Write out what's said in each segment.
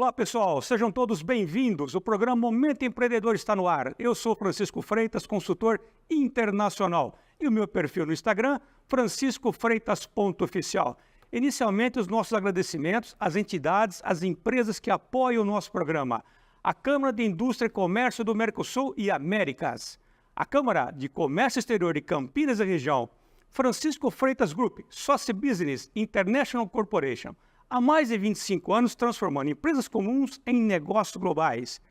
Olá, pessoal, sejam todos bem-vindos. O programa Momento Empreendedor está no ar. Eu sou Francisco Freitas, consultor internacional. E o meu perfil no Instagram, franciscofreitas.oficial. Inicialmente, os nossos agradecimentos às entidades, às empresas que apoiam o nosso programa. A Câmara de Indústria e Comércio do Mercosul e Américas. A Câmara de Comércio Exterior de Campinas e Região. Francisco Freitas Group, Soci Business International Corporation. Há mais de 25 anos transformando empresas comuns em negócios globais.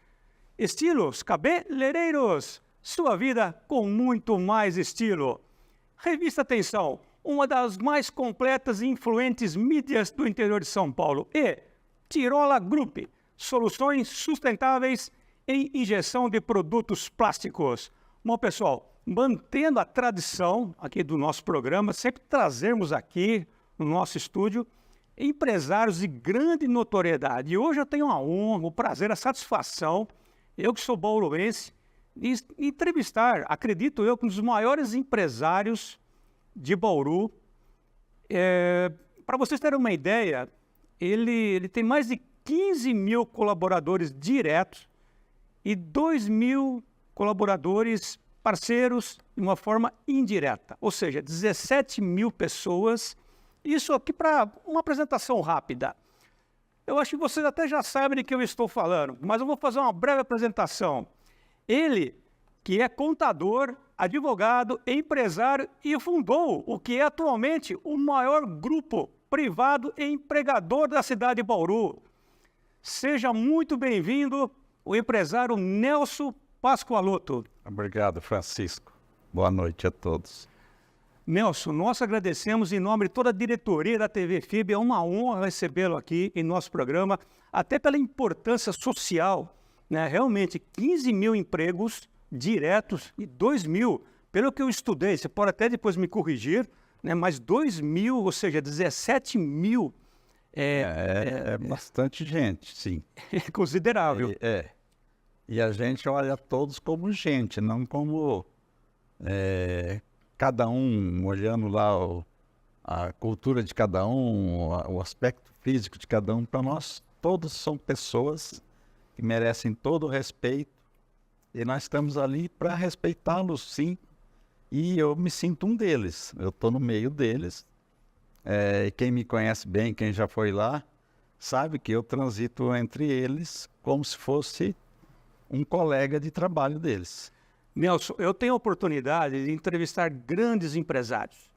Estilos Cabeleireiros, sua vida com muito mais estilo. Revista Atenção, uma das mais completas e influentes mídias do interior de São Paulo. E Tirola Group, soluções sustentáveis em injeção de produtos plásticos. Bom, pessoal, mantendo a tradição aqui do nosso programa, sempre trazermos aqui no nosso estúdio empresários de grande notoriedade. E hoje eu tenho a honra, o prazer, a satisfação, eu que sou bauruense, de entrevistar, acredito eu, um dos maiores empresários de Bauru. Para vocês terem uma ideia, ele tem mais de 15 mil colaboradores diretos e 2 mil colaboradores parceiros de uma forma indireta, ou seja, 17 mil pessoas. Isso aqui para uma apresentação rápida. Eu acho que vocês até já sabem de que eu estou falando, mas eu vou fazer uma breve apresentação. Ele, que é contador, advogado, empresário e fundou o que é atualmente o maior grupo privado e empregador da cidade de Bauru. Seja muito bem-vindo, o empresário Nelson Pascoaloto. Obrigado, Francisco. Boa noite a todos. Nelson, nós agradecemos em nome de toda a diretoria da TV FIB. É uma honra recebê-lo aqui em nosso programa, até pela importância social, né? Realmente, 15 mil empregos diretos e 2 mil, pelo que eu estudei, você pode até depois me corrigir, né? Mas 2 mil, ou seja, 17 mil. É bastante gente, sim. É considerável. E a gente olha todos como gente, não como cada um, olhando lá a cultura de cada um, o aspecto físico de cada um. Para nós, todos são pessoas que merecem todo o respeito e nós estamos ali para respeitá-los, sim. E eu me sinto um deles, eu estou no meio deles. Quem me conhece bem, quem já foi lá, sabe que eu transito entre eles como se fosse um colega de trabalho deles. Nelson, eu tenho a oportunidade de entrevistar grandes empresários.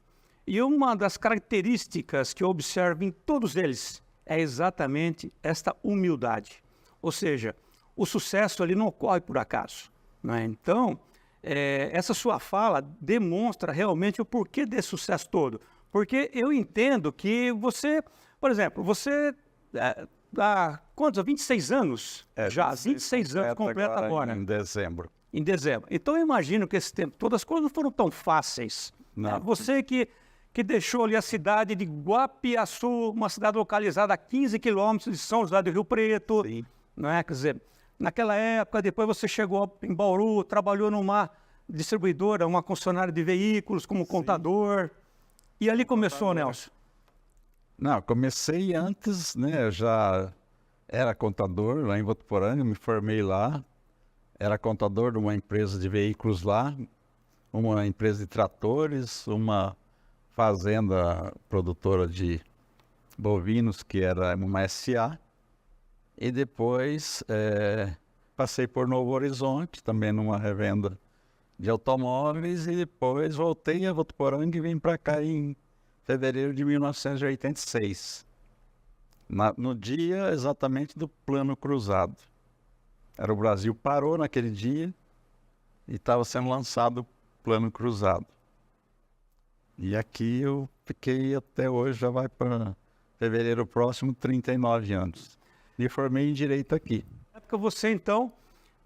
E uma das características que eu observo em todos eles é exatamente esta humildade. Ou seja, o sucesso ali não ocorre por acaso, né? Então, essa sua fala demonstra realmente o porquê desse sucesso todo. Porque eu entendo que você, por exemplo, você há quantos? 26 anos? Já, 26 anos completa agora. Em dezembro. Em dezembro. Então eu imagino que esse tempo todo as coisas não foram tão fáceis. Não. Você que deixou ali a cidade de Guapiaçu, uma cidade localizada a 15 quilômetros de São José do Rio Preto. Sim. Não é? Quer dizer, naquela época, depois você chegou em Bauru, trabalhou numa distribuidora, uma concessionária de veículos como contador. E ali começou, Nelson? Não, comecei antes, né? Eu já era contador lá em Votuporanga, me formei lá. Era contador de uma empresa de veículos lá, uma empresa de tratores, uma fazenda produtora de bovinos, que era uma SA. E depois passei por Novo Horizonte, também numa revenda de automóveis, e depois voltei a Votuporanga e vim para cá em fevereiro de 1986. No dia exatamente do Plano Cruzado. O Brasil parou naquele dia e estava sendo lançado o Plano Cruzado. E aqui eu fiquei até hoje, já vai para fevereiro próximo, 39 anos. Me formei em Direito aqui. Na época você, então,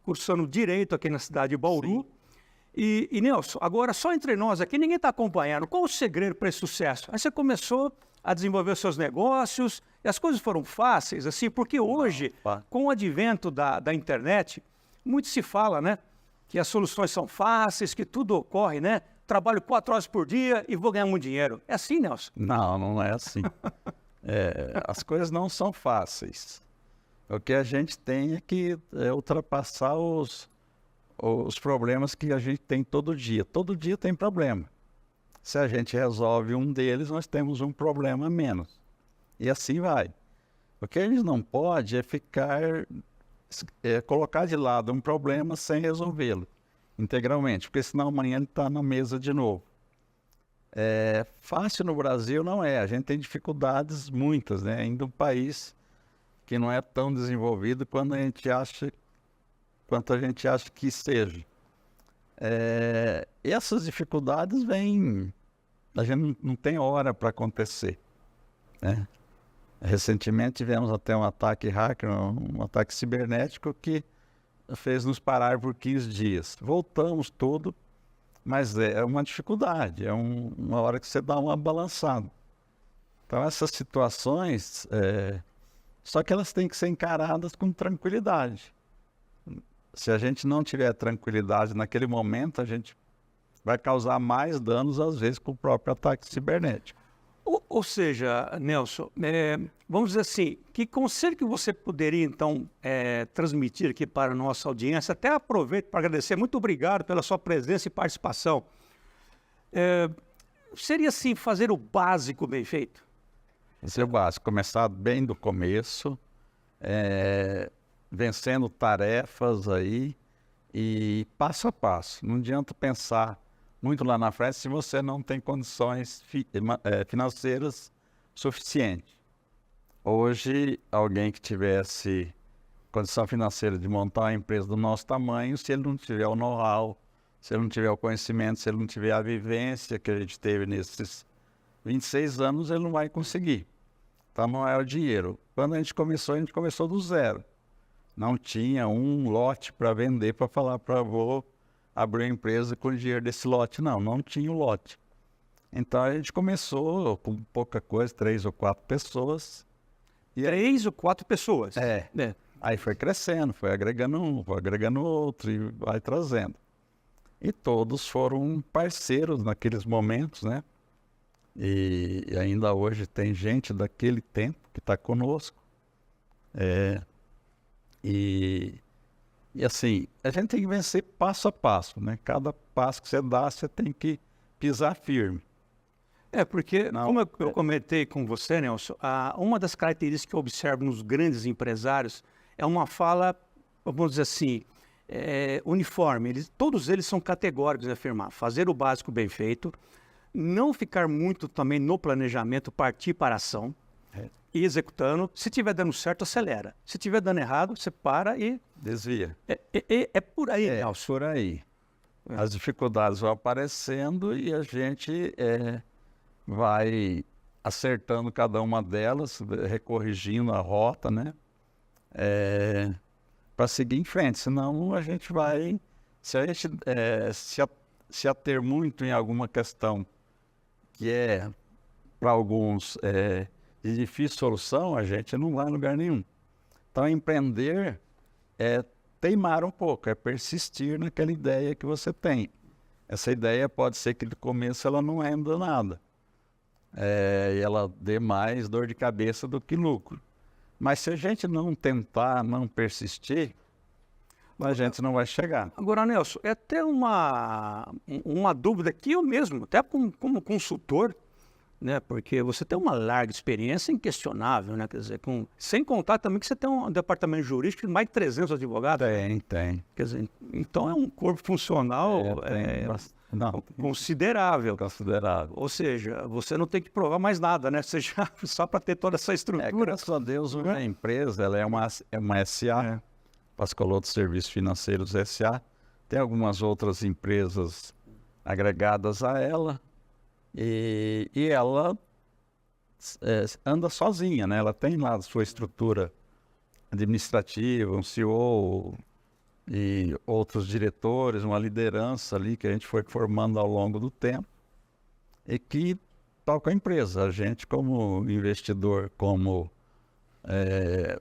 cursando Direito aqui na cidade de Bauru. Sim. E Nelson, agora só entre nós aqui, ninguém está acompanhando. Qual o segredo para esse sucesso? Aí você começou a desenvolver seus negócios e as coisas foram fáceis, assim, porque hoje, com o advento da internet, muito se fala, né, que as soluções são fáceis, que tudo ocorre, né? Trabalho 4 horas por dia e vou ganhar muito dinheiro. É assim, Nelson? Não, não é assim. As coisas não são fáceis. O que a gente tem é que ultrapassar os problemas que a gente tem todo dia. Todo dia tem problema. Se a gente resolve um deles, nós temos um problema a menos. E assim vai. O que a gente não pode é colocar de lado um problema sem resolvê-lo integralmente, porque senão amanhã ele está na mesa de novo. Fácil no Brasil não é. A gente tem dificuldades muitas, né? Ainda um país que não é tão desenvolvido quanto a gente acha que seja. E essas dificuldades vêm, a gente não tem hora para acontecer, né? Recentemente tivemos até um ataque hacker, um ataque cibernético que fez nos parar por 15 dias. Voltamos tudo, mas é uma dificuldade, uma hora que você dá uma balançada. Então essas situações, só que elas têm que ser encaradas com tranquilidade. Se a gente não tiver tranquilidade naquele momento, a gente vai causar mais danos, às vezes, com o próprio ataque cibernético. Ou seja, Nelson, vamos dizer assim, que conselho que você poderia, então, transmitir aqui para a nossa audiência? Até aproveito para agradecer, muito obrigado pela sua presença e participação. Seria, assim, fazer o básico bem feito? Esse é o básico, começar bem do começo, vencendo tarefas aí e passo a passo. Não adianta pensar muito lá na frente se você não tem condições financeiras suficientes. Hoje, alguém que tivesse condição financeira de montar uma empresa do nosso tamanho, se ele não tiver o know-how, se ele não tiver o conhecimento, se ele não tiver a vivência que a gente teve nesses 26 anos, ele não vai conseguir. Então, não é o dinheiro. Quando a gente começou do zero. Não tinha um lote para vender, para falar para vou abrir uma empresa com o dinheiro desse lote. Não tinha o lote. Então a gente começou com pouca coisa, 3 ou 4 pessoas. 3 ou 4 pessoas? Aí foi crescendo, foi agregando um, foi agregando outro e vai trazendo. E todos foram parceiros naqueles momentos, né? E ainda hoje tem gente daquele tempo que está conosco. E assim, a gente tem que vencer passo a passo, né? Cada passo que você dá, você tem que pisar firme. Porque, como eu comentei com você, Nelson, uma das características que eu observo nos grandes empresários é uma fala, vamos dizer assim, uniforme. Todos eles são categóricos em afirmar, fazer o básico bem feito, não ficar muito também no planejamento, partir para a ação. E executando. Se estiver dando certo, acelera. Se estiver dando errado, você para e... desvia. É por aí, Nelson. Por aí. As dificuldades vão aparecendo e a gente vai acertando cada uma delas, recorrigindo a rota, né? Para seguir em frente. Senão a gente vai... Se a gente se ater muito em alguma questão que para alguns... de difícil solução, a gente não vai a lugar nenhum. Então, empreender é teimar um pouco, é persistir naquela ideia que você tem. Essa ideia pode ser que no começo ela não renda nada. E ela dê mais dor de cabeça do que lucro. Mas se a gente não tentar, não persistir, a gente não vai chegar. Agora, Nelson, é até uma dúvida que eu mesmo, até como consultor, né? Porque você tem uma larga experiência inquestionável, né? Quer dizer, sem contar também que você tem um departamento jurídico de mais de 300 advogados. Tem. Quer dizer, então é um corpo funcional considerável. Ou seja, você não tem que provar mais nada, né? Você já, só para ter toda essa estrutura. Graças a Deus, a empresa ela é uma SA, Pascoloto Serviços Financeiros SA. Tem algumas outras empresas agregadas a ela. E ela anda sozinha, né? Ela tem lá a sua estrutura administrativa, um CEO e outros diretores, uma liderança ali que a gente foi formando ao longo do tempo e que toca a empresa. A gente, como investidor, como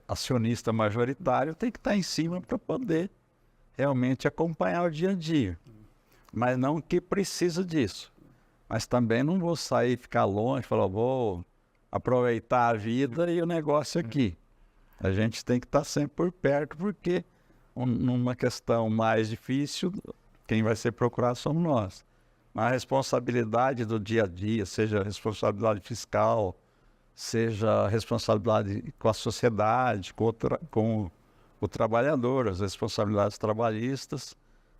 acionista majoritário, tem que estar em cima para poder realmente acompanhar o dia a dia. Mas não que precisa disso. Mas também não vou sair, ficar longe, falar, vou aproveitar a vida e o negócio aqui. A gente tem que estar sempre por perto, porque numa questão mais difícil, quem vai ser procurado somos nós. Mas a responsabilidade do dia a dia, seja responsabilidade fiscal, seja responsabilidade com a sociedade, com o trabalhador, as responsabilidades trabalhistas,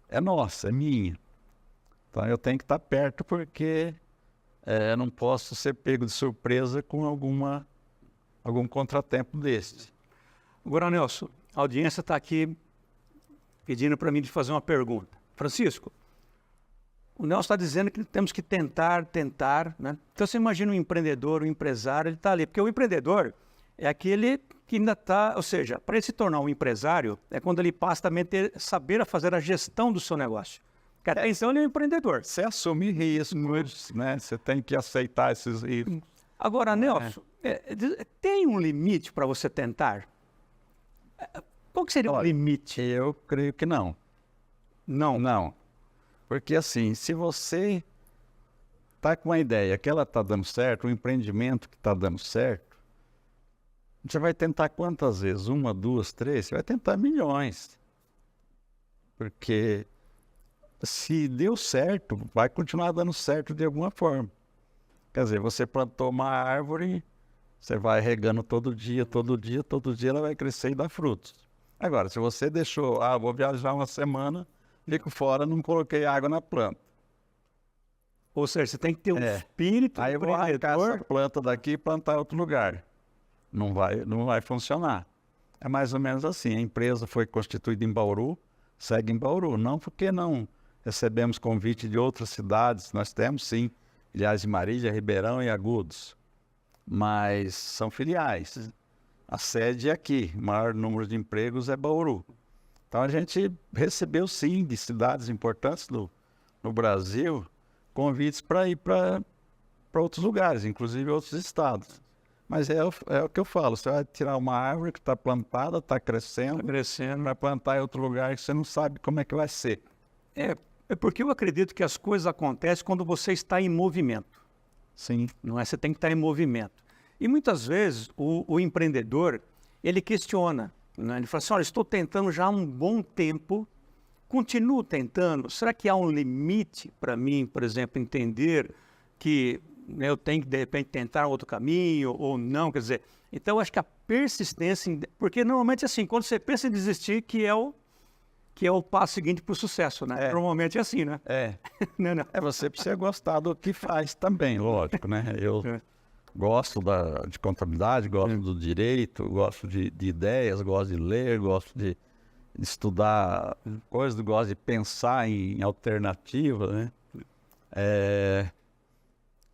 é nossa, é minha. Então eu tenho que estar perto, porque eu não posso ser pego de surpresa com algum contratempo desse. Agora, Nelson, a audiência está aqui pedindo para mim de fazer uma pergunta. Francisco, o Nelson está dizendo que temos que tentar, né? Então você imagina um empreendedor, um empresário, ele está ali. Porque o empreendedor é aquele que ainda está, ou seja, para ele se tornar um empresário, é quando ele passa também a saber a fazer a gestão do seu negócio. Porque até então ele é um empreendedor. Você assume riscos, né? Você tem que aceitar esses riscos. Agora, Nelson, tem um limite para você tentar? Qual que seria o limite? Eu creio que não. Não. Não. Porque assim, se você está com uma ideia que ela está dando certo, um empreendimento que está dando certo, você vai tentar quantas vezes? 1, 2, 3? Você vai tentar milhões. Porque se deu certo, vai continuar dando certo de alguma forma. Quer dizer, você plantou uma árvore, você vai regando todo dia, ela vai crescer e dar frutos. Agora, se você deixou, vou viajar uma semana, fico fora, não coloquei água na planta. Ou seja, você tem que ter um espírito Aí eu vou arrancar essa planta daqui e plantar em outro lugar. Não vai funcionar. É mais ou menos assim. A empresa foi constituída em Bauru, segue em Bauru. Não porque não recebemos convite de outras cidades. Nós temos, sim, filiais de Marília, Ribeirão e Agudos. Mas são filiais. A sede é aqui. O maior número de empregos é Bauru. Então a gente recebeu, sim, de cidades importantes no Brasil, convites para ir para outros lugares, inclusive outros estados. Mas é o que eu falo, você vai tirar uma árvore que está plantada, está crescendo, vai plantar em outro lugar que você não sabe como é que vai ser. É porque eu acredito que as coisas acontecem quando você está em movimento. Sim. Não é? Você tem que estar em movimento. E muitas vezes o empreendedor, ele questiona, né? Ele fala assim, olha, estou tentando já há um bom tempo, continuo tentando, será que há um limite para mim, por exemplo, entender que eu tenho que, de repente, tentar outro caminho ou não, quer dizer... Então, eu acho que a persistência... Porque, normalmente, assim, quando você pensa em desistir, que é o passo seguinte para o sucesso, né? Normalmente é assim, né? Não. Você precisa gostar do que faz também, lógico, né? Eu gosto de contabilidade, gosto do direito, gosto de ideias, gosto de ler, gosto de estudar coisas, gosto de pensar em alternativa, né?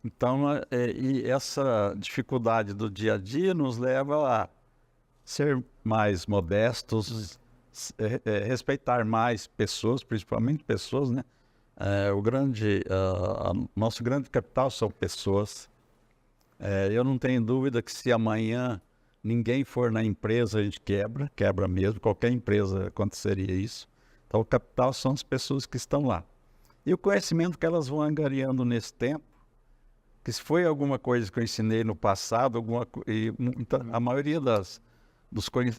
Então, e essa dificuldade do dia a dia nos leva a ser mais modestos, respeitar mais pessoas, principalmente pessoas, né? Nosso grande capital são pessoas. Eu não tenho dúvida que se amanhã ninguém for na empresa, a gente quebra mesmo, qualquer empresa aconteceria isso. Então, o capital são as pessoas que estão lá. E o conhecimento que elas vão angariando nesse tempo, que se foi alguma coisa que eu ensinei no passado, a maioria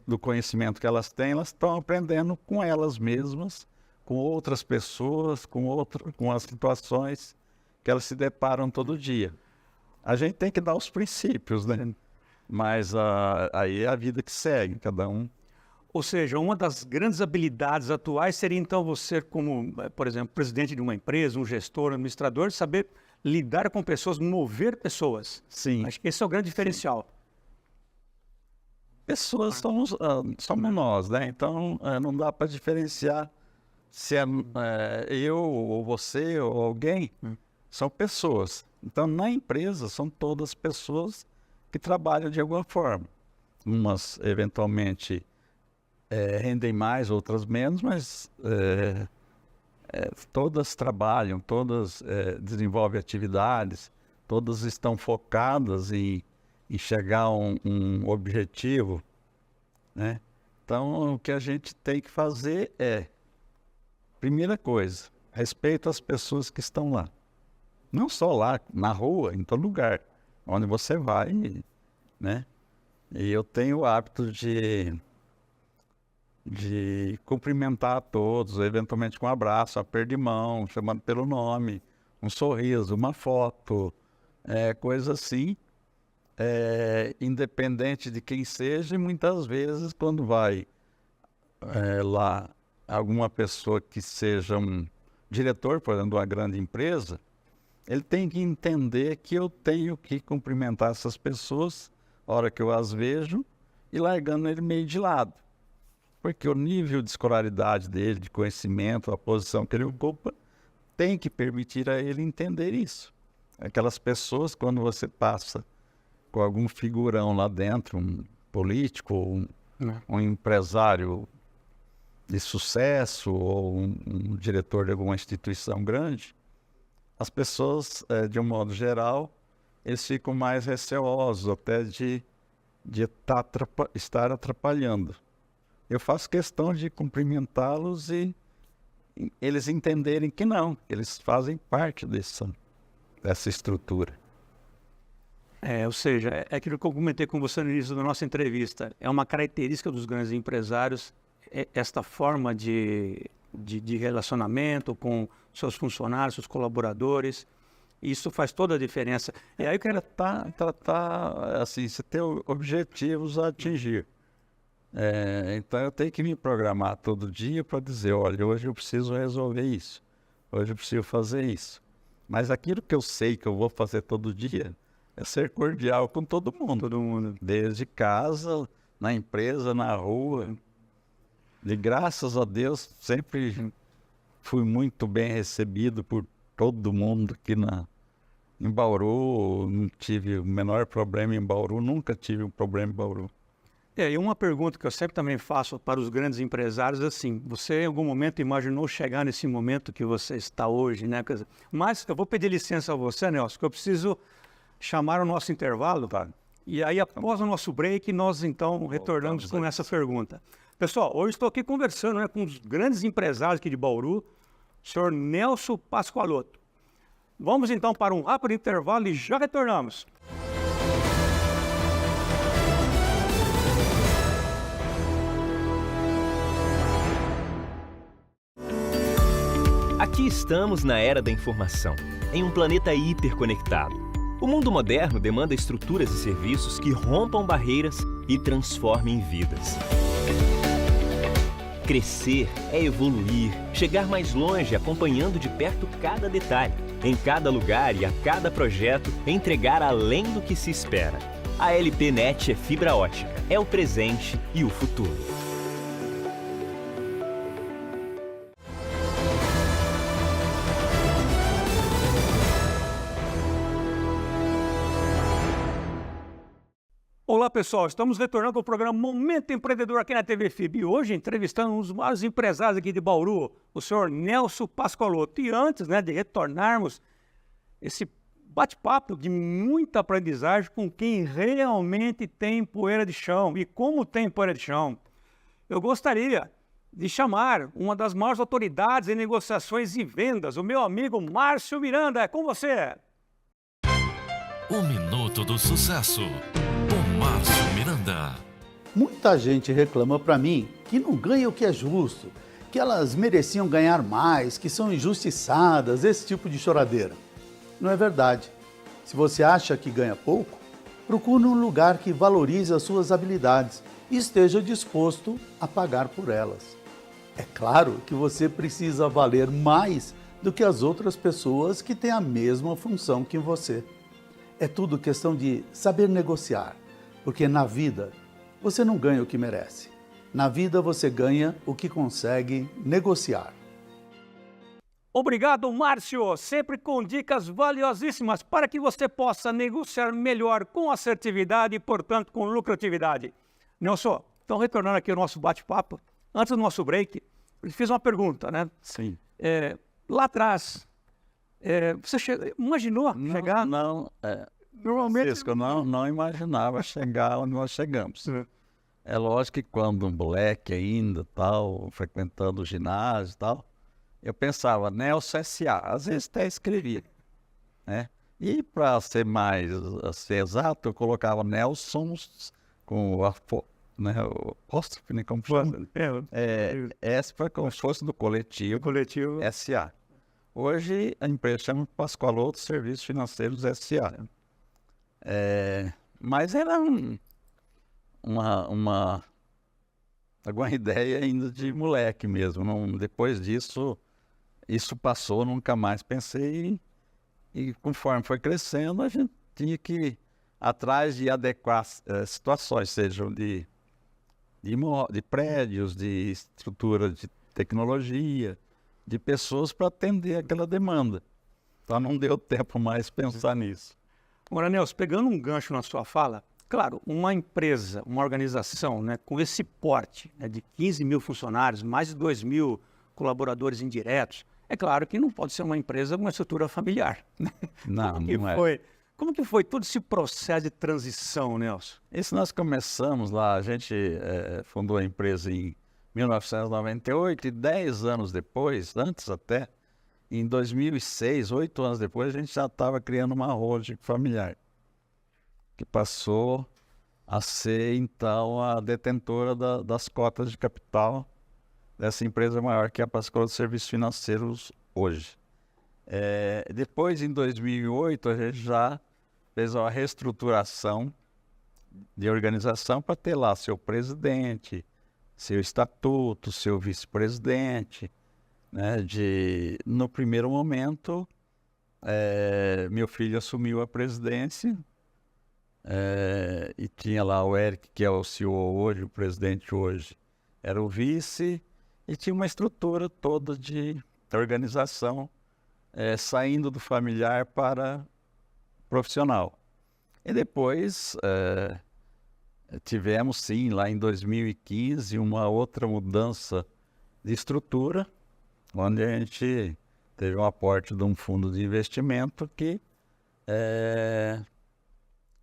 do conhecimento que elas têm, elas estão aprendendo com elas mesmas, com outras pessoas, com as situações que elas se deparam todo dia. A gente tem que dar os princípios, né? Mas aí é a vida que segue, cada um. Ou seja, uma das grandes habilidades atuais seria, então, você como, por exemplo, presidente de uma empresa, um gestor, um administrador, saber lidar com pessoas, mover pessoas. Sim. Acho que esse é o grande diferencial. Pessoas somos nós, né? Então, não dá para diferenciar se é eu, ou você, ou alguém. São pessoas. Então, na empresa, são todas pessoas que trabalham de alguma forma. Umas, eventualmente, rendem mais, outras menos, mas todas trabalham, todas desenvolvem atividades, todas estão focadas em chegar a um objetivo, né? Então, o que a gente tem que fazer primeira coisa, respeito às pessoas que estão lá. Não só lá, na rua, em todo lugar, onde você vai, né? E eu tenho o hábito de cumprimentar a todos, eventualmente com um abraço, aperto de mão, chamando pelo nome, um sorriso, uma foto, coisa assim, independente de quem seja, e muitas vezes quando vai lá alguma pessoa que seja um diretor, por exemplo, de uma grande empresa, ele tem que entender que eu tenho que cumprimentar essas pessoas a hora que eu as vejo e largando ele meio de lado. Porque o nível de escolaridade dele, de conhecimento, a posição que ele ocupa, tem que permitir a ele entender isso. Aquelas pessoas, quando você passa com algum figurão lá dentro, um político, um empresário de sucesso ou um diretor de alguma instituição grande, as pessoas, de um modo geral, eles ficam mais receosos até de estar atrapalhando. Eu faço questão de cumprimentá-los e eles entenderem que não, eles fazem parte dessa estrutura. Ou seja, é aquilo que eu comentei com você no início da nossa entrevista. É uma característica dos grandes empresários, esta forma de relacionamento com seus funcionários, seus colaboradores. Isso faz toda a diferença. E aí eu quero tratar, assim, você tem objetivos a atingir. Então eu tenho que me programar todo dia para dizer, olha, hoje eu preciso resolver isso, hoje eu preciso fazer isso. Mas aquilo que eu sei que eu vou fazer todo dia é ser cordial com todo mundo. Desde casa, na empresa, na rua. E graças a Deus sempre fui muito bem recebido por todo mundo aqui em Bauru. Não tive o menor problema em Bauru, nunca tive um problema em Bauru. E uma pergunta que eu sempre também faço para os grandes empresários, assim, você em algum momento imaginou chegar nesse momento que você está hoje, né? Mas eu vou pedir licença a você, Nelson, que eu preciso chamar o nosso intervalo, tá? E aí após o nosso break, nós então retornamos com essa pergunta. Pessoal, hoje estou aqui conversando, né, com os grandes empresários aqui de Bauru, o senhor Nelson Pascoaloto. Vamos então para um rápido intervalo e já retornamos. Aqui estamos na era da informação, em um planeta hiperconectado. O mundo moderno demanda estruturas e serviços que rompam barreiras e transformem vidas. Crescer é evoluir, chegar mais longe acompanhando de perto cada detalhe, em cada lugar e a cada projeto, entregar além do que se espera. A LPNet é fibra ótica, é o presente e o futuro. Olá pessoal, estamos retornando ao programa Momento Empreendedor aqui na TV FIB. E hoje entrevistando um dos maiores empresários aqui de Bauru, o senhor Nelson Pascoaloto. E antes, né, de retornarmos esse bate-papo de muita aprendizagem com quem realmente tem poeira de chão. E como tem poeira de chão, eu gostaria de chamar uma das maiores autoridades em negociações e vendas, o meu amigo Márcio Miranda. É com você. O Minuto do Sucesso, com Márcio Miranda. Muita gente reclama para mim que não ganha o que é justo, que elas mereciam ganhar mais, que são injustiçadas, esse tipo de choradeira. Não é verdade. Se você acha que ganha pouco, procure um lugar que valorize as suas habilidades e esteja disposto a pagar por elas. É claro que você precisa valer mais do que as outras pessoas que têm a mesma função que você. É tudo questão de saber negociar, porque na vida você não ganha o que merece. Na vida você ganha o que consegue negociar. Obrigado, Márcio, sempre com dicas valiosíssimas para que você possa negociar melhor com assertividade e, portanto, com lucratividade. Nelson, então retornando aqui ao nosso bate-papo, antes do nosso break, eu fiz uma pergunta, né? Sim. Lá atrás, você imaginou chegar? Não, Normalmente... Francisco, eu não imaginava chegar onde nós chegamos. É lógico que quando um moleque ainda, tal, frequentando o ginásio e tal, eu pensava, Nelson S.A., às vezes até escrevia, né? E para ser mais exato, eu colocava Nelsons com o apóstrofe, né? Como chama? S foi como se fosse do coletivo SA. Hoje a empresa chama Pascoaloto Serviços Financeiros SA. Mas era alguma ideia ainda de moleque mesmo. Depois disso, isso passou, nunca mais pensei. E conforme foi crescendo, a gente tinha que ir atrás de adequar situações, sejam de prédios, de estrutura de tecnologia, de pessoas para atender aquela demanda. Então não deu tempo mais pensar nisso. Agora, Nelson, pegando um gancho na sua fala, claro, uma empresa, uma organização, né, com esse porte, né, de 15 mil funcionários, mais de 2 mil colaboradores indiretos, é claro que não pode ser uma empresa com uma estrutura familiar. Não é. Como que foi todo esse processo de transição, Nelson? Isso nós começamos lá, a gente fundou a empresa em 1998 e 10 anos depois, antes até, em 2006, 8 anos depois, a gente já estava criando uma holding familiar, que passou a ser, então, a detentora das cotas de capital dessa empresa maior que é a Pascoaloto Serviços Financeiros hoje. Depois, em 2008, a gente já fez uma reestruturação de organização para ter lá seu presidente, seu estatuto, seu vice-presidente, né? No primeiro momento, meu filho assumiu a presidência e tinha lá o Eric, que é o CEO hoje, o presidente hoje, era o vice, e tinha uma estrutura toda de organização saindo do familiar para profissional. E depois tivemos, sim, lá em 2015, uma outra mudança de estrutura, onde a gente teve um aporte de um fundo de investimento que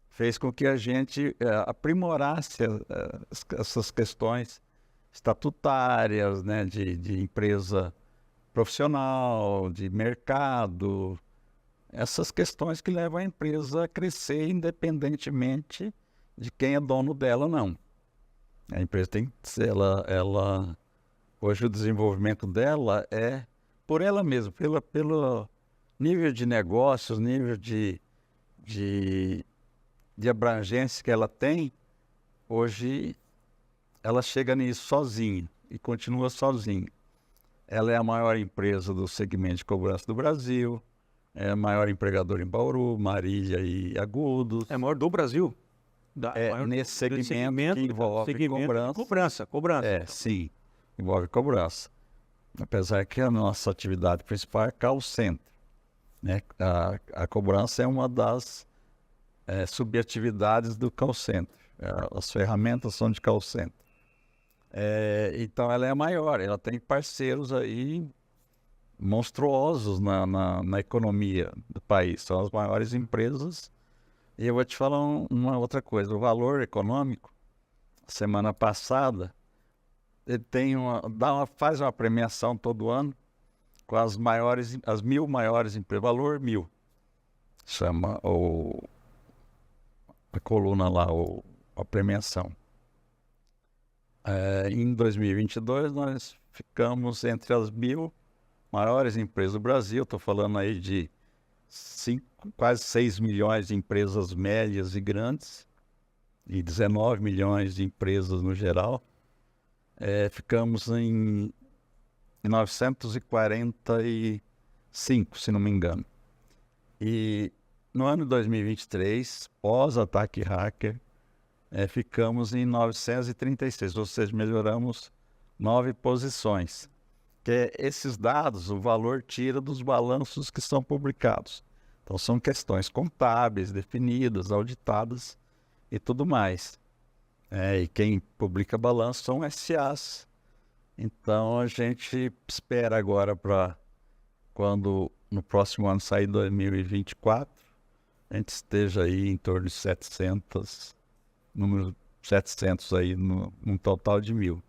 fez com que a gente aprimorasse essas questões estatutárias, né, de empresa profissional, de mercado, essas questões que levam a empresa a crescer independentemente de quem é dono dela ou não. A empresa tem que ser, hoje o desenvolvimento dela é por ela mesma, pelo nível de negócios, nível de abrangência que ela tem. Hoje ela chega nisso sozinha e continua sozinha. Ela é a maior empresa do segmento de cobrança do Brasil, é a maior empregadora em Bauru, Marília e Agudos. É a maior do Brasil? Nesse segmento que envolve cobrança. Cobrança. Sim, envolve cobrança. Apesar que a nossa atividade principal é call center, né? A cobrança é uma das subatividades do call center. As ferramentas são de call center. Então ela é a maior, ela tem parceiros aí monstruosos na economia do país, são as maiores empresas. E eu vou te falar uma outra coisa, o Valor Econômico, semana passada, ele faz uma premiação todo ano com as 1.000 maiores empresas, Valor 1000, chama a coluna lá, a premiação. Em 2022, nós ficamos entre as 1.000 maiores empresas do Brasil. Estou falando aí de quase 6 milhões de empresas médias e grandes e 19 milhões de empresas no geral. Ficamos em 945, se não me engano. E no ano de 2023, pós-ataque hacker, ficamos em 936, ou seja, melhoramos 9 posições. Que esses dados, o valor tira dos balanços que são publicados. Então são questões contábeis, definidas, auditadas e tudo mais. E quem publica balanço são SAs. Então a gente espera agora para quando no próximo ano sair 2024, a gente esteja aí em torno de 700, número 700 aí num total de 1.000.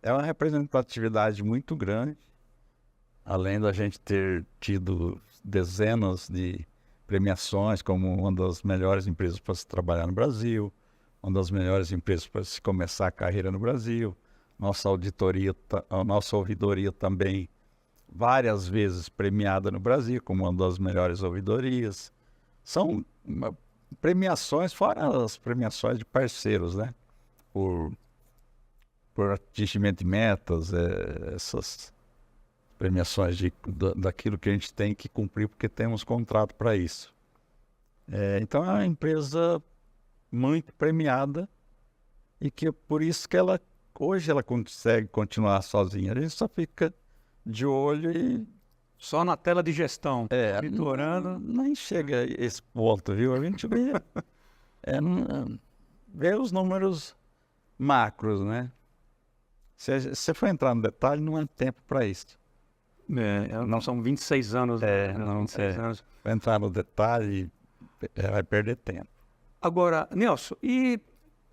É uma representatividade muito grande, além da gente ter tido dezenas de premiações como uma das melhores empresas para se trabalhar no Brasil, uma das melhores empresas para se começar a carreira no Brasil. Nossa auditoria, a nossa ouvidoria também várias vezes premiada no Brasil como uma das melhores ouvidorias. São premiações, fora as premiações de parceiros, né? Por atingimento de metas, essas premiações daquilo que a gente tem que cumprir porque temos contrato para isso. Então é uma empresa muito premiada e que por isso que hoje ela consegue continuar sozinha. A gente só fica de olho e... Só na tela de gestão, monitorando. Nem chega a esse ponto, viu? A gente vê os números macros, né? Se você for entrar no detalhe, não é tempo para isso. Não são 26 anos. Não 26 anos. Vai entrar no detalhe, vai perder tempo. Agora, Nelson, e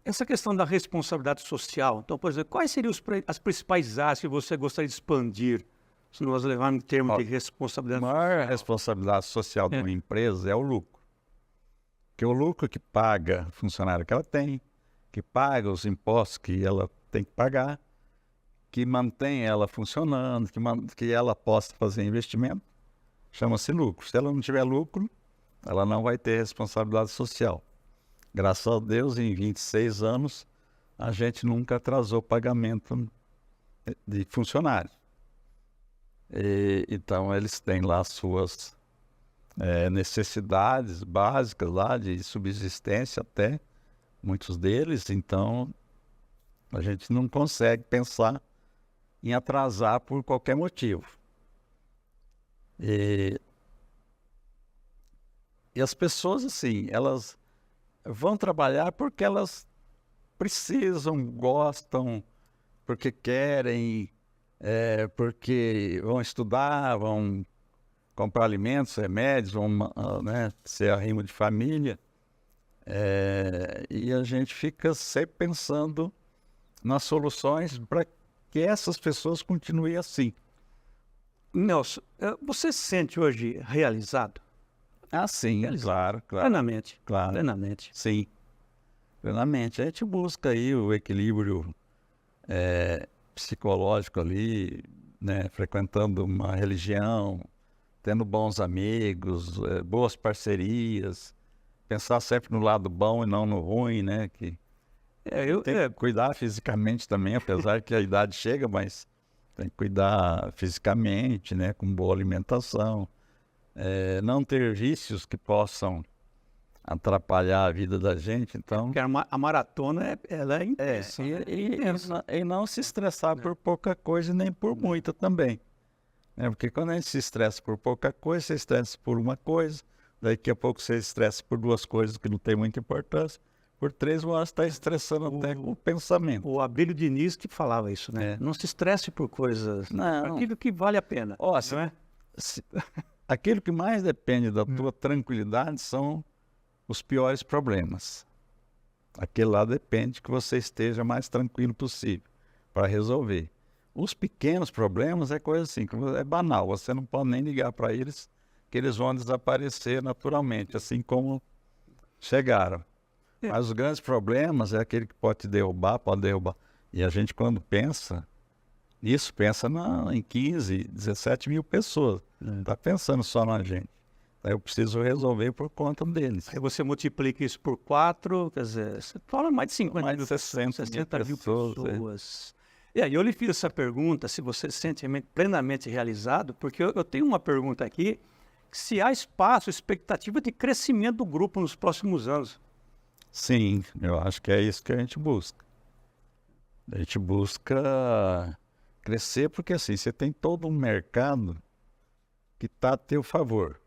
essa questão da responsabilidade social? Então, por exemplo, quais seriam as principais áreas que você gostaria de expandir, se nós levarmos em termos de responsabilidade A maior responsabilidade social de uma empresa é o lucro. Porque o lucro que paga o funcionário que ela tem, que paga os impostos que ela tem que pagar, que mantém ela funcionando, que ela possa fazer investimento, chama-se lucro. Se ela não tiver lucro, ela não vai ter responsabilidade social. Graças a Deus, em 26 anos, a gente nunca atrasou pagamento de funcionários. Então, eles têm lá suas necessidades básicas lá de subsistência até, muitos deles. Então, a gente não consegue pensar em atrasar por qualquer motivo. E as pessoas, assim, elas vão trabalhar porque elas precisam, gostam, porque querem, porque vão estudar, vão comprar alimentos, remédios, vão ser arrimo de família. E a gente fica sempre pensando nas soluções para que essas pessoas continuem assim. Nelson, você se sente hoje realizado? Sim, claro. Plenamente. Claro. Plenamente. Sim, plenamente. A gente busca aí o equilíbrio psicológico ali, né? Frequentando uma religião, tendo bons amigos, boas parcerias, pensar sempre no lado bom e não no ruim, né? Que tem que cuidar fisicamente também, apesar que a idade chega, mas tem que cuidar fisicamente, né? Com boa alimentação. Não ter vícios que possam atrapalhar a vida da gente, então... Porque a maratona, ela é intensa. E não se estressar por pouca coisa e nem por muita também. Porque quando a gente se estressa por pouca coisa, você estressa por uma coisa, daqui a pouco você estressa por duas coisas que não tem muita importância, por 3 horas está estressando até com o pensamento. O Abílio Diniz que falava isso, né? Não se estresse por coisas, aquilo que vale a pena. Não é? Aquilo que mais depende da tua tranquilidade são os piores problemas. Aquele lá depende que você esteja mais tranquilo possível para resolver. Os pequenos problemas é coisa assim, que é banal, você não pode nem ligar para eles, que eles vão desaparecer naturalmente, assim como chegaram. Mas os grandes problemas é aquele que pode derrubar. E a gente, quando pensa nisso, pensa em 15, 17 mil pessoas. Está pensando só na gente. Eu preciso resolver por conta deles. Aí você multiplica isso por 4, quer dizer, você fala mais de 50 mais mil, de 60 mil pessoas. E aí eu lhe fiz essa pergunta, se você se sente plenamente realizado, porque eu tenho uma pergunta aqui, se há espaço, expectativa de crescimento do grupo nos próximos anos. Sim, eu acho que é isso que a gente busca. A gente busca crescer porque assim, você tem todo um mercado que está a teu favor.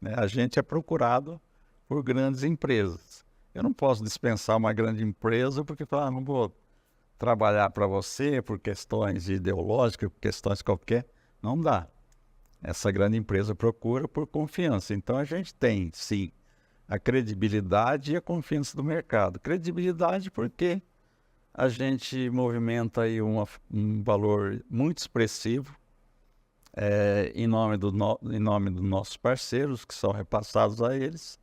A gente é procurado por grandes empresas. Eu não posso dispensar uma grande empresa porque não vou trabalhar para você por questões ideológicas, por questões qualquer. Não dá. Essa grande empresa procura por confiança. Então a gente tem, sim, a credibilidade e a confiança do mercado. Credibilidade porque a gente movimenta aí um valor muito expressivo em nome dos nossos parceiros, que são repassados a eles,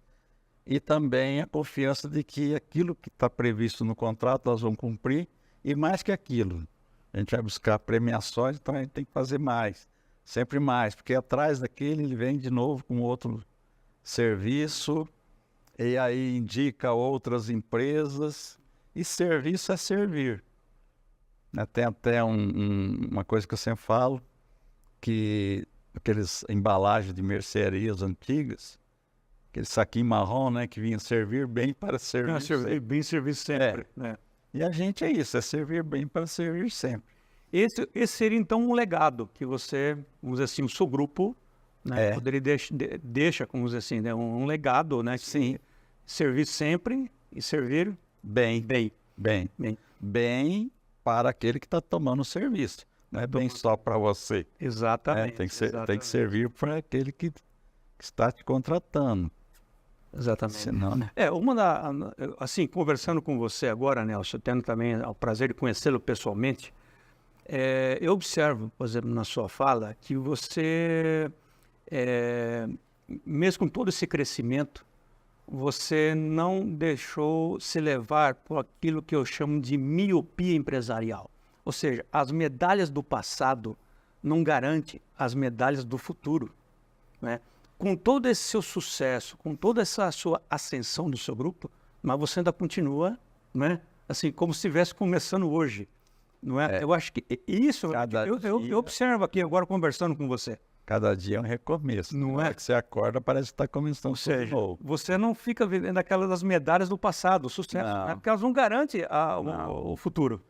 e também a confiança de que aquilo que está previsto no contrato nós vamos cumprir, e mais que aquilo. A gente vai buscar premiações, então a gente tem que fazer mais, sempre mais, porque atrás daquele ele vem de novo com outro serviço, e aí indica outras empresas, e serviço é servir. Tem até uma coisa que eu sempre falo, que aqueles embalagens de mercearias antigas, aquele saquinho marrom, né, que vinha servir bem para servir sempre. Bem serviço sempre. Né? E a gente é isso, é servir bem para servir sempre. Esse seria então um legado que você, vamos dizer assim, o seu grupo, né, poderia deixa, como dizer assim, né, um legado, né? Sim. Servir sempre e servir Bem. bem. Bem. Bem. Bem para aquele que está tomando o serviço. Não é bem só para você. Exatamente. Tem exatamente. que servir para aquele que está te contratando. Exatamente. Senão, né? Assim, conversando com você agora, Nelson, tendo também o prazer de conhecê-lo pessoalmente, eu observo, por exemplo, na sua fala, que você, mesmo com todo esse crescimento, você não deixou se levar por aquilo que eu chamo de miopia empresarial. Ou seja, as medalhas do passado não garantem as medalhas do futuro, né? Com todo esse seu sucesso, com toda essa sua ascensão do seu grupo, mas você ainda continua, né? Assim, como se estivesse começando hoje, não é? Eu acho que isso, eu observo aqui agora conversando com você. Cada dia é um recomeço. Não Na é? hora que você acorda, parece que está começando Ou seja, tudo novo. você não fica vivendo aquelas das medalhas do passado, o sucesso, Não. né? Porque elas não garantem Não. o futuro.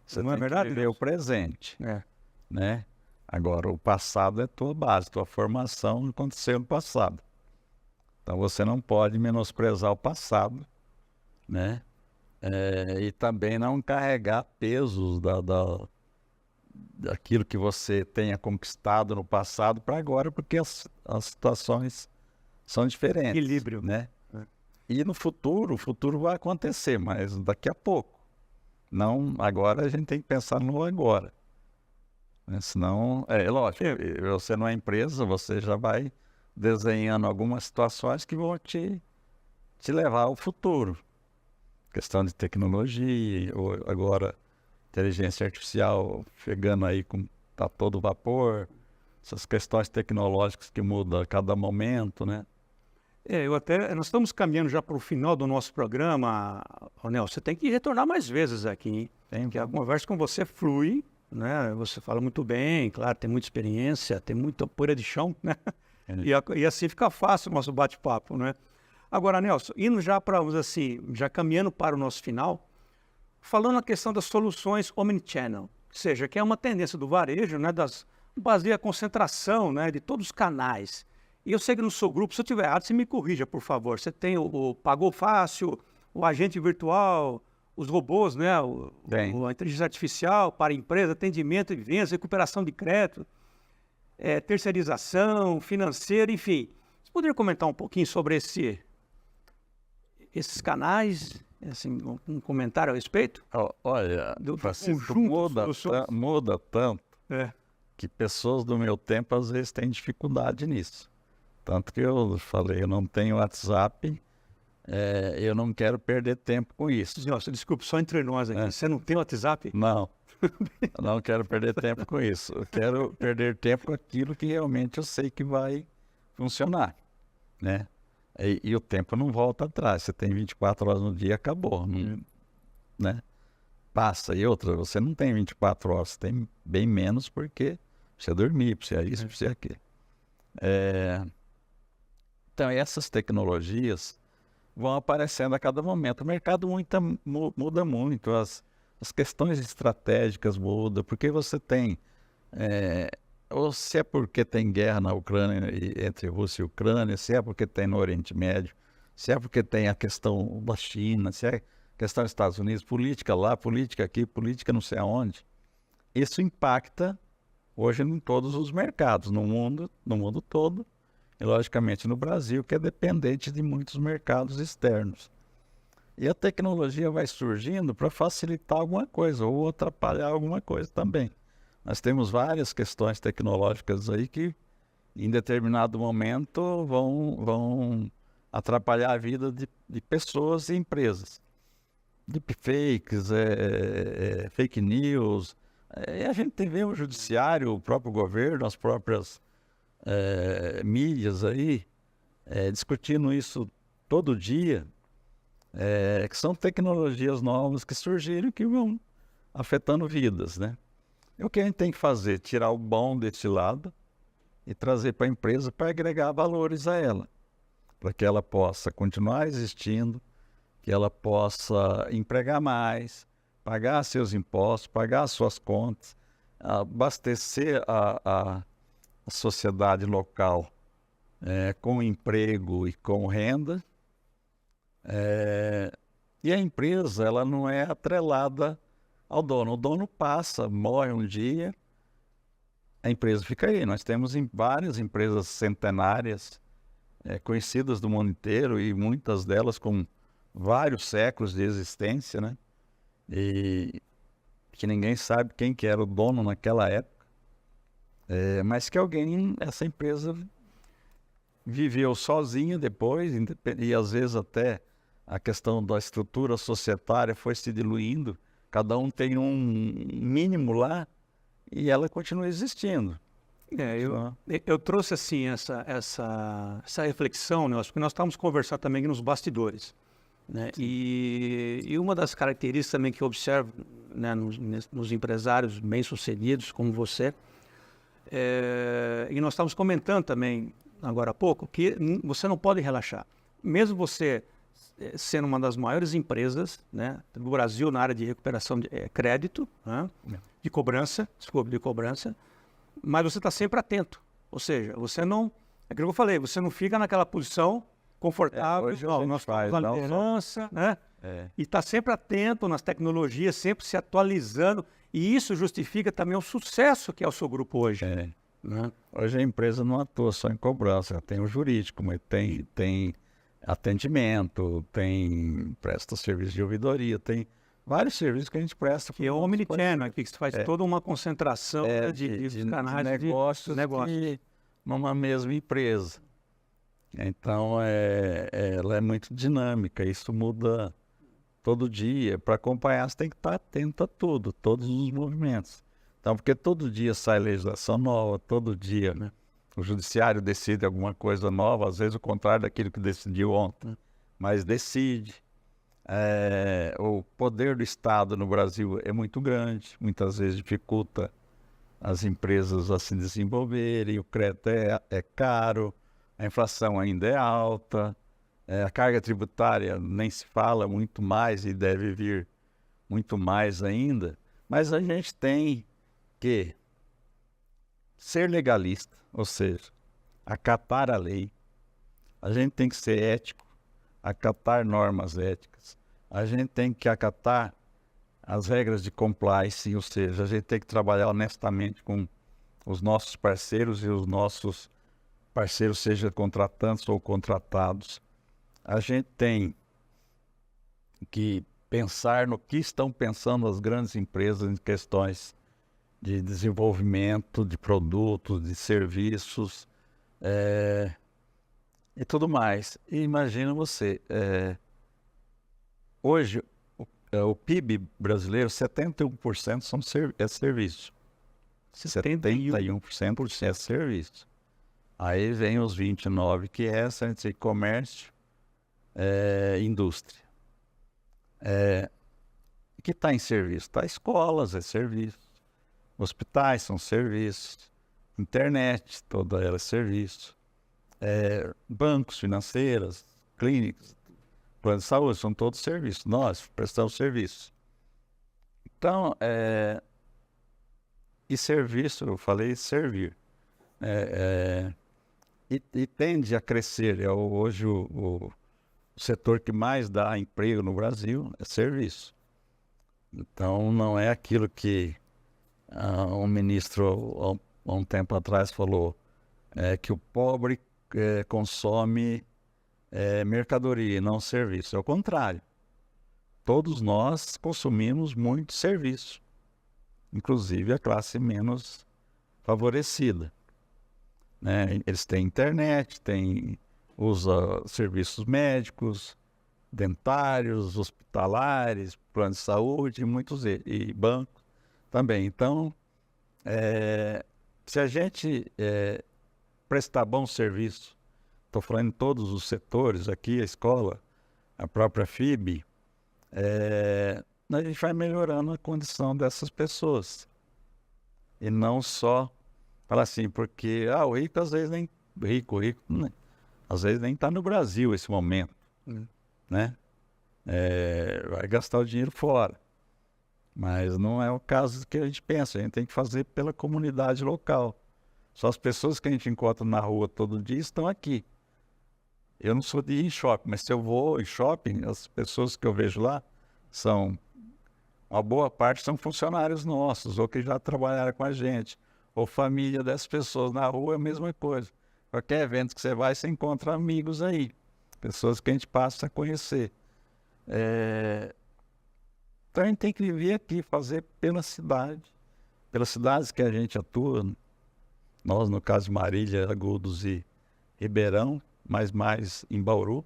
Você não é tem verdade? que viver o presente, É. né? Agora, o passado é tua base, tua formação aconteceu no passado. Então, você não pode menosprezar o passado, né? E também não carregar pesos daquilo que você tenha conquistado no passado para agora, porque as situações são diferentes. Equilíbrio. Né? E no futuro, o futuro vai acontecer, mas daqui a pouco. Não, agora a gente tem que pensar no agora. Né? Senão, lógico, você não é empresa, você já vai desenhando algumas situações que vão te levar ao futuro. Questão de tecnologia, ou agora inteligência artificial chegando aí com tá todo vapor, essas questões tecnológicas que mudam a cada momento, né? Nós estamos caminhando já para o final do nosso programa, Nelson. Você tem que retornar mais vezes aqui, hein? Porque a conversa com você flui, né? Você fala muito bem, claro, tem muita experiência, tem muita poeira de chão, né? E assim fica fácil o nosso bate-papo, né? Agora, Nelson, indo já para, assim, já caminhando para o nosso final, falando a questão das soluções omnichannel, ou seja, que é uma tendência do varejo, né? Baseia a concentração, né? De todos os canais. E eu sei que no seu grupo, se eu tiver errado, você me corrija, por favor. Você tem o Pagou Fácil, o agente virtual, os robôs, né? A inteligência artificial para empresa, atendimento de vendas, recuperação de crédito, terceirização, financeira, enfim. Você poderia comentar um pouquinho sobre esses canais, assim, um comentário a respeito? Olha, Francisco, conjunto muda tanto que pessoas do meu tempo às vezes têm dificuldade nisso. Tanto que eu falei, eu não tenho WhatsApp, eu não quero perder tempo com isso. Nossa, desculpe, só entre nós aqui. Você não tem WhatsApp? Não, eu não quero perder tempo com isso. Eu quero perder tempo com aquilo que realmente eu sei que vai funcionar, né? E o tempo não volta atrás. Você tem 24 horas no dia, acabou, né? Passa. E outra, você não tem 24 horas, você tem bem menos porque precisa dormir, precisa isso, precisa aquilo. Então, essas tecnologias vão aparecendo a cada momento. O mercado muda muito, as questões estratégicas mudam, porque você tem... ou se é porque tem guerra na Ucrânia, entre Rússia e Ucrânia, se é porque tem no Oriente Médio, se é porque tem a questão da China, se é a questão dos Estados Unidos, política lá, política aqui, política não sei aonde. Isso impacta hoje em todos os mercados, no mundo todo, e logicamente no Brasil, que é dependente de muitos mercados externos. E a tecnologia vai surgindo para facilitar alguma coisa, ou atrapalhar alguma coisa também. Nós temos várias questões tecnológicas aí que, em determinado momento, vão atrapalhar a vida de pessoas e empresas. Deepfakes, fake news. E a gente vê o judiciário, o próprio governo, as próprias mídias aí, discutindo isso todo dia, que são tecnologias novas que surgiram e que vão afetando vidas, né? E o que a gente tem que fazer? Tirar o bom desse lado e trazer para a empresa para agregar valores a ela, para que ela possa continuar existindo, que ela possa empregar mais, pagar seus impostos, pagar suas contas, abastecer a sociedade local com emprego e com renda. E a empresa, ela não é atrelada ao dono. O dono passa, morre um dia, a empresa fica aí. Nós temos várias empresas centenárias, conhecidas do mundo inteiro, e muitas delas com vários séculos de existência, né? E que ninguém sabe quem que era o dono naquela época, mas que essa empresa viveu sozinha depois, e às vezes até a questão da estrutura societária foi se diluindo, cada um tem um mínimo lá, e ela continua existindo. Eu trouxe assim essa reflexão, né, porque nós estávamos conversando também nos bastidores, né? E uma das características também que eu observo, né, nos empresários bem-sucedidos como você, e nós estávamos comentando também agora há pouco, que você não pode relaxar. Mesmo você sendo uma das maiores empresas, né, do Brasil na área de recuperação de crédito, né, de cobrança, mas você está sempre atento. Ou seja, você não... É aquilo que eu falei, você não fica naquela posição confortável, hoje nós faz, na liderança, né? E está sempre atento nas tecnologias, sempre se atualizando, e isso justifica também o sucesso que é o seu grupo hoje. Né? Hoje a empresa não atua só em cobrança, tem o jurídico, mas tem atendimento, presta serviço de ouvidoria, tem vários serviços que a gente presta. Que é o Omnichannel, que faz toda uma concentração de canais de negócios numa mesma empresa. Então, ela é muito dinâmica, isso muda todo dia. Para acompanhar, você tem que estar atento a tudo, todos os movimentos. Então, porque todo dia sai legislação nova, todo dia, né? O judiciário decide alguma coisa nova, às vezes o contrário daquilo que decidiu ontem, mas decide. O poder do Estado no Brasil é muito grande, muitas vezes dificulta as empresas a se desenvolverem, o crédito é caro, a inflação ainda é alta, a carga tributária nem se fala, muito mais, e deve vir muito mais ainda, mas a gente tem que ser legalista, ou seja, acatar a lei. A gente tem que ser ético, acatar normas éticas. A gente tem que acatar as regras de compliance, ou seja, a gente tem que trabalhar honestamente com os nossos parceiros, e os nossos parceiros, seja contratantes ou contratados. A gente tem que pensar no que estão pensando as grandes empresas em questões de desenvolvimento de produtos, de serviços, e tudo mais. E imagina você, hoje o PIB brasileiro, 71% é serviço. 71% é serviço. Aí vem os 29%, que é entre comércio e indústria. Que está em serviço? Está escolas, é serviço. Hospitais são serviços. Internet, toda ela é serviço. Bancos, financeiras, clínicas, planos de saúde, são todos serviços. Nós prestamos serviço. Então, e serviço, eu falei servir. E tende a crescer. Hoje o setor que mais dá emprego no Brasil é serviço. Então, não é aquilo que um ministro há um tempo atrás falou, que o pobre consome mercadoria e não serviço. É o contrário. Todos nós consumimos muito serviço, inclusive a classe menos favorecida. Né? Eles têm internet, têm usa serviços médicos, dentários, hospitalares, plano de saúde, e bancos também. Então, se a gente prestar bom serviço, estou falando em todos os setores, aqui a escola, a própria FIB, a gente vai melhorando a condição dessas pessoas. E não só falar assim, porque o rico às vezes nem... Rico, né? Às vezes nem está no Brasil esse momento, né? Vai gastar o dinheiro fora. Mas não é o caso que a gente pensa. A gente tem que fazer pela comunidade local. Só as pessoas que a gente encontra na rua todo dia estão aqui. Eu não sou de ir em shopping, mas se eu vou em shopping, as pessoas que eu vejo lá uma boa parte são funcionários nossos, ou que já trabalharam com a gente, ou família dessas pessoas. Na rua é a mesma coisa. Qualquer evento que você vai, você encontra amigos aí, pessoas que a gente passa a conhecer. Então a gente tem que viver aqui, fazer pela cidade, pelas cidades que a gente atua. Nós, no caso de Marília, Agudos e Ribeirão, mas mais em Bauru.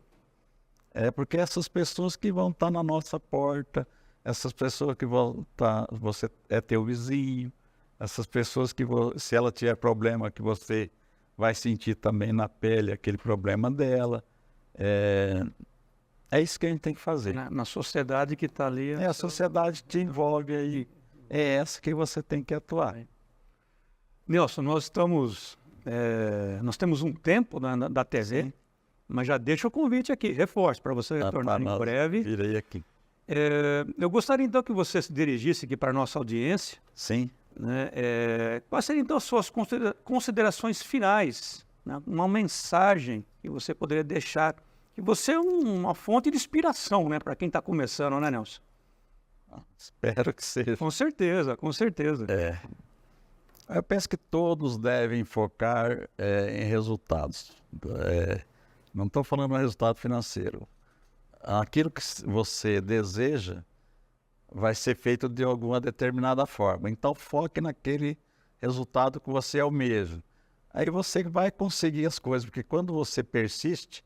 Porque essas pessoas que vão estar na nossa porta, essas pessoas que vão estar, você é teu vizinho, essas pessoas que, se ela tiver problema, que você vai sentir também na pele aquele problema dela. É isso que a gente tem que fazer. Na sociedade que está ali. A sociedade te envolve aí. É essa que você tem que atuar. Nelson, nós temos um tempo da TV, mas já deixa o convite aqui, reforço, para você retornar em breve. Virei aqui. Eu gostaria então que você se dirigisse aqui para a nossa audiência. Sim. Né? Quais seriam então as suas considerações finais, né? Uma mensagem que você poderia deixar, que você é uma fonte de inspiração, né, para quem está começando, né, Nelson? Espero que seja. Com certeza, com certeza. Eu penso que todos devem focar em resultados. Não estou falando no resultado financeiro. Aquilo que você deseja vai ser feito de alguma determinada forma. Então, foque naquele resultado que você almeja. Aí você vai conseguir as coisas, porque quando você persiste,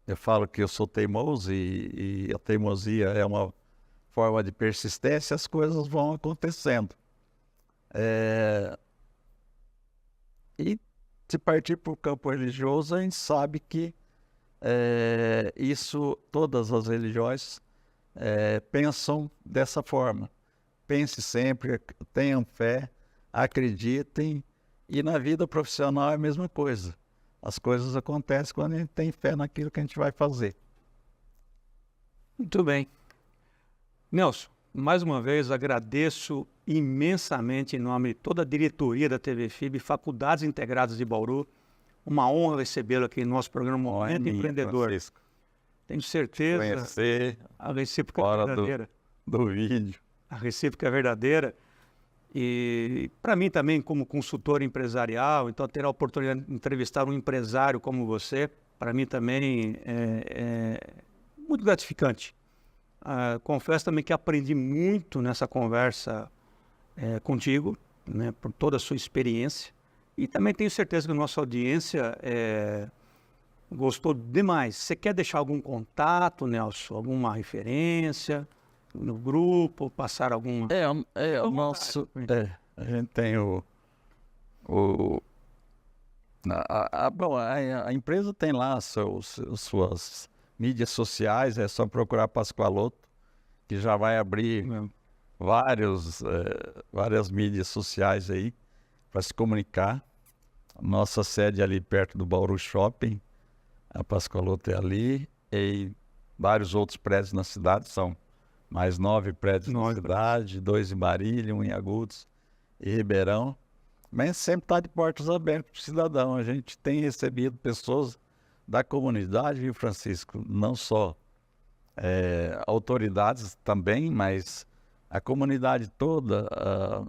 eu falo que eu sou teimoso e a teimosia é uma forma de persistência, as coisas vão acontecendo. E se partir para o campo religioso, a gente sabe que todas as religiões pensam dessa forma. Pense sempre, tenham fé, acreditem, e na vida profissional é a mesma coisa. As coisas acontecem quando a gente tem fé naquilo que a gente vai fazer. Muito bem. Nelson, mais uma vez agradeço imensamente em nome de toda a diretoria da TV FIB, Faculdades Integradas de Bauru. Uma honra recebê-lo aqui no nosso programa Momento Empreendedor. Francisco. Tenho certeza. Conhecer A recíproca é fora verdadeira. do vídeo. A recíproca é verdadeira. E para mim também, como consultor empresarial, então ter a oportunidade de entrevistar um empresário como você, para mim também é muito gratificante. Confesso também que aprendi muito nessa conversa contigo, né, por toda a sua experiência. E também tenho certeza que a nossa audiência gostou demais. Você quer deixar algum contato, Nelson? Alguma referência no grupo? Passar alguma... A gente tem a empresa tem lá suas mídias sociais, é só procurar Pascoaloto, que já vai abrir várias mídias sociais aí para se comunicar. Nossa sede é ali perto do Bauru Shopping, a Pascoaloto é ali, e vários outros prédios na cidade, são mais 9 prédios na cidade, 2 em Marília, 1 em Agudos e Ribeirão. Mas sempre está de portas abertas para o cidadão. A gente tem recebido pessoas da comunidade, viu, Francisco? Não só autoridades também, mas a comunidade toda,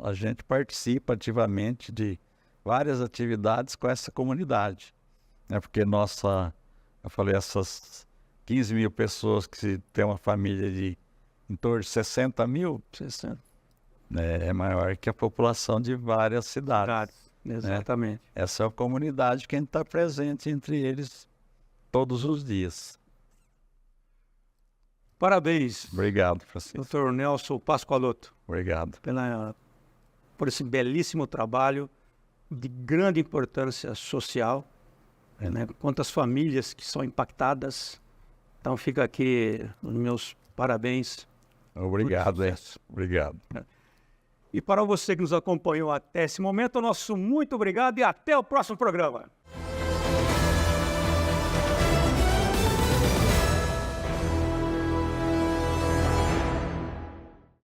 a gente participa ativamente de várias atividades com essa comunidade. Porque eu falei, essas 15 mil pessoas que tem uma família de em torno de 60 mil, é maior que a população de várias cidades. Exatamente. Essa é a comunidade que a gente está presente entre eles todos os dias. Parabéns, Obrigado, Francisco. Dr. Nelson Pascoaloto, Obrigado. por esse belíssimo trabalho de grande importância social, né? Quantas famílias que são impactadas. Então fica aqui os meus parabéns. Obrigado, Sucesso. Obrigado. E para você que nos acompanhou até esse momento, nosso muito obrigado e até o próximo programa.